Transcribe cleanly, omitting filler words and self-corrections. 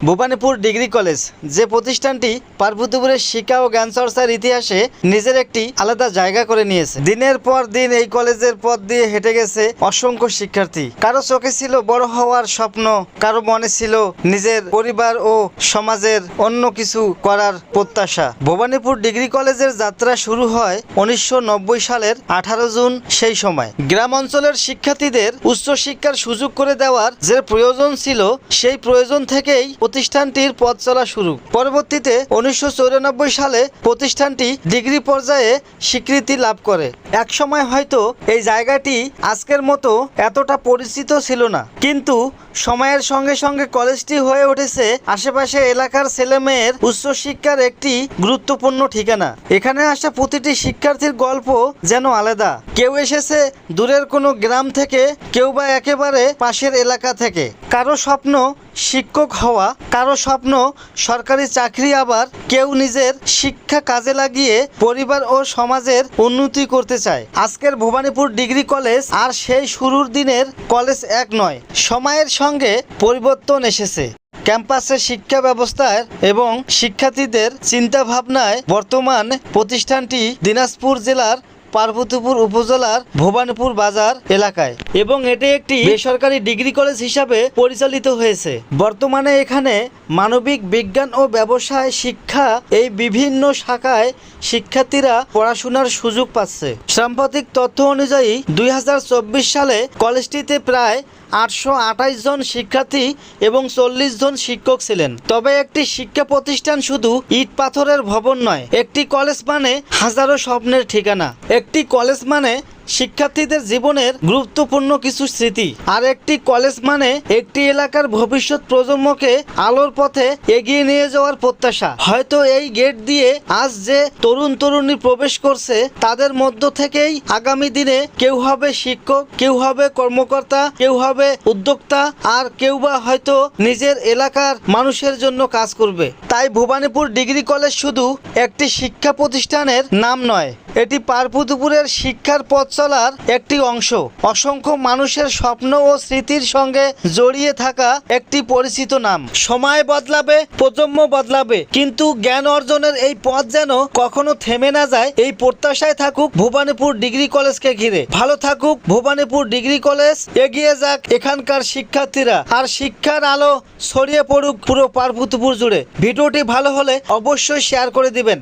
Bhabanipur degree college যে প্রতিষ্ঠানটি পার্বতীপুরের শিক্ষা ও জ্ঞান চর্চার ইতিহাসে নিজের একটি আলাদা জায়গা করে নিয়েছে। দিনের পর দিন এই কলেজের পথ দিয়ে হেঁটে গেছে অসংখ্য শিক্ষার্থী। কারো চোখে ছিল বড় হওয়ার স্বপ্ন, কারো মনে ছিল নিজের পরিবার ও সমাজের অন্য কিছু করার প্রত্যাশা। ভবানীপুর ডিগ্রি কলেজের যাত্রা শুরু হয় 1990 সালের 18 জুন। সেই সময় গ্রাম অঞ্চলের শিক্ষার্থীদের উচ্চশিক্ষার সুযোগ করে দেওয়ার যে প্রয়োজন ছিল, সেই প্রয়োজন থেকেই প্রতিষ্ঠানটির পথ চলা শুরু। পরবর্তীতে 1994 সালে প্রতিষ্ঠানটি ডিগ্রি পর্যায়ে স্বীকৃতি লাভ করে। একসময় হয়তো এই জায়গাটি আজকের মতো এতটা পরিচিত ছিল না, কিন্তু সময়ের সঙ্গে সঙ্গে কলেজটি হয়ে উঠেছে আশেপাশে এলাকার ছেলেমেয়ের উচ্চশিক্ষার একটি গুরুত্বপূর্ণ ঠিকানা। এখানে আসা প্রতিটি শিক্ষার্থীর গল্প যেন আলাদা। কেউ এসেছে দূরের কোনো গ্রাম থেকে, কেউ বা একেবারে পাশের এলাকা থেকে। কারো স্বপ্ন শিক্ষক হওয়া, কারো স্বপ্ন সরকারি চাকরি, আবার কেউ নিজের শিক্ষা কাজে লাগিয়ে পরিবার ও সমাজের উন্নতি করতে চায়। আজকের ভবানীপুর ডিগ্রি কলেজ আর সেই শুরুর দিনের কলেজ এক নয়। সময়ের সঙ্গে পরিবর্তন এসেছে ক্যাম্পাসের শিক্ষা ব্যবস্থায় এবং শিক্ষার্থীদের চিন্তাভাবনায়। বর্তমান প্রতিষ্ঠানটি দিনাজপুর জেলার পার্বতীপুর উপজেলার ভবানীপুর বাজার এলাকায়, এবং এটি একটি বেসরকারি ডিগ্রি কলেজ হিসাবে পরিচালিত হয়েছে। বর্তমানে এখানে মানবিক বিজ্ঞান ও ব্যবসায় শিক্ষা এই বিভিন্ন শাখায় শিক্ষার্থীরা পড়াশোনার সুযোগ পাচ্ছে। সাম্প্রতিক তথ্য অনুযায়ী 2024 সালে কলেজটিতে প্রায় 828 জন শিক্ষার্থী এবং 40 জন শিক্ষক ছিলেন। তবে একটি শিক্ষা প্রতিষ্ঠান শুধু ইট পাথরের ভবন নয়। একটি কলেজ মানে হাজারো স্বপ্নের ঠিকানা। একটি কলেজ মানে শিক্ষার্থীদের জীবনের গুরুত্বপূর্ণ কিছু স্মৃতি। আর একটি কলেজ মানে একটি এলাকার ভবিষ্যৎ প্রজন্মকে আলোর পথে এগিয়ে নিয়ে যাওয়ার প্রত্যাশা। হয়তো এই গেট দিয়ে আজ যে তরুণ তরুণী প্রবেশ করছে, তাদের মধ্য থেকেই আগামী দিনে কেউ হবে শিক্ষক, কেউ হবে কর্মকর্তা, কেউ হবে উদ্যোক্তা, আর কেউ বা হয়তো নিজের এলাকার মানুষের জন্য কাজ করবে। তাই ভবানীপুর ডিগ্রি কলেজ শুধু একটি শিক্ষা প্রতিষ্ঠানের নাম নয়, এটি পার্বতীপুরের শিক্ষার পথ চলার একটি অংশ। অসংখ্য মানুষের স্বপ্ন ও স্মৃতির সঙ্গে জড়িয়ে থাকা একটি পরিচিত নাম। সময় বদলাবে, প্রজন্ম বদলাবে, কিন্তু জ্ঞান অর্জনের এই পথ যেন কখনো থেমে না যায়। এই প্রত্যাশায় থাকুক ভবানীপুর ডিগ্রি কলেজকে ঘিরে। ভালো থাকুক ভবানীপুর ডিগ্রি কলেজ, এগিয়ে যাক এখানকার শিক্ষার্থীরা, আর শিক্ষার আলো ছড়িয়ে পড়ুক পুরো পার্বতীপুর জুড়ে। ভিডিওটি ভালো হলে অবশ্যই শেয়ার করে দিবেন।